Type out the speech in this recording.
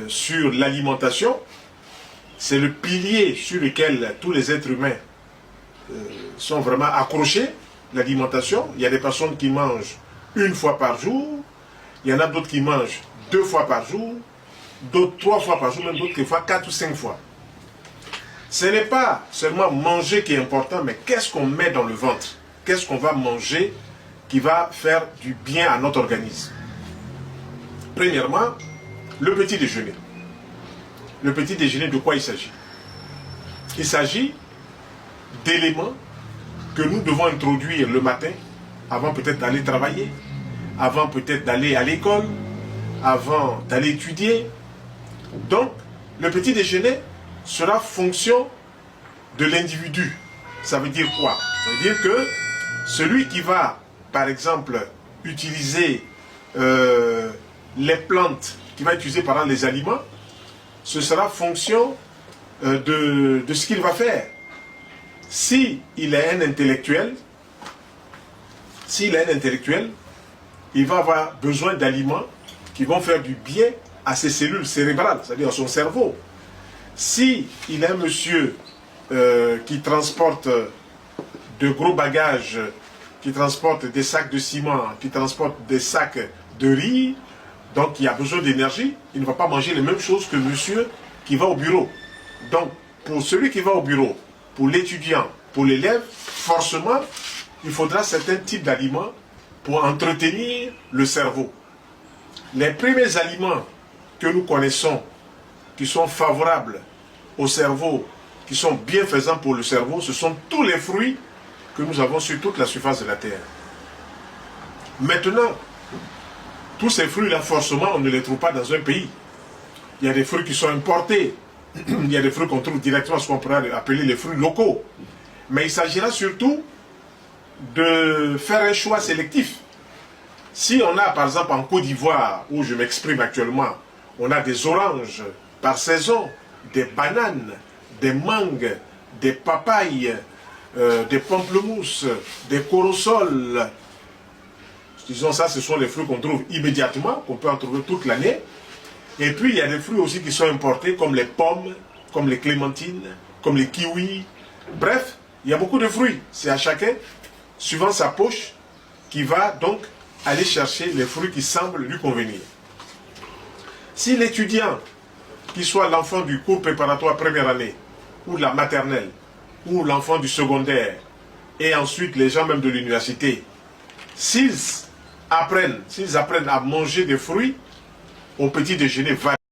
sur l'alimentation. C'est le pilier sur lequel tous les êtres humains sont vraiment accrochés, l'alimentation. Il y a des personnes qui mangent une fois par jour, il y en a d'autres qui mangent 2 fois par jour, d'autres 3 fois par jour, même d'autres fois 4 ou 5 fois. Ce n'est pas seulement manger qui est important, mais qu'est-ce qu'on met dans le ventre? Qu'est-ce qu'on va manger qui va faire du bien à notre organisme? Premièrement, le petit déjeuner. Le petit déjeuner, de quoi il s'agit? Il s'agit d'éléments que nous devons introduire le matin, avant peut-être d'aller travailler, avant peut-être d'aller à l'école, avant d'aller étudier. Donc, le petit déjeuner sera fonction de l'individu. Ça veut dire quoi? Ça veut dire que celui qui va, par exemple, utiliser les plantes, qui va utiliser par exemple les aliments, ce sera fonction de ce qu'il va faire. Si il est un intellectuel, il va avoir besoin d'aliments qui vont faire du bien à ses cellules cérébrales, c'est-à-dire à son cerveau. Si il est un monsieur qui transporte de gros bagages, qui transporte des sacs de ciment, qui transporte des sacs de riz, donc il a besoin d'énergie, il ne va pas manger les mêmes choses que monsieur qui va au bureau. Donc, pour celui qui va au bureau, pour l'étudiant, pour l'élève, forcément, il faudra certains types d'aliments pour entretenir le cerveau. Les premiers aliments que nous connaissons, qui sont favorables au cerveau, qui sont bienfaisants pour le cerveau, ce sont tous les fruits que nous avons sur toute la surface de la terre. Maintenant, tous ces fruits-là, forcément, on ne les trouve pas dans un pays. Il y a des fruits qui sont importés. Il y a des fruits qu'on trouve directement, ce qu'on pourrait appeler les fruits locaux. Mais il s'agira surtout de faire un choix sélectif. Si on a, par exemple, en Côte d'Ivoire, où je m'exprime actuellement, on a des oranges par saison, des bananes, des mangues, des papayes, des pamplemousses, des corosols. Disons ça, ce sont les fruits qu'on trouve immédiatement, qu'on peut en trouver toute l'année. Et puis, il y a des fruits aussi qui sont importés, comme les pommes, comme les clémentines, comme les kiwis. Bref, il y a beaucoup de fruits. C'est à chacun, suivant sa poche, qui va donc aller chercher les fruits qui semblent lui convenir. Si l'étudiant, qu'il soit l'enfant du cours préparatoire première année, ou de la maternelle, ou l'enfant du secondaire, et ensuite les gens même de l'université, s'ils apprennent à manger des fruits au petit déjeuner,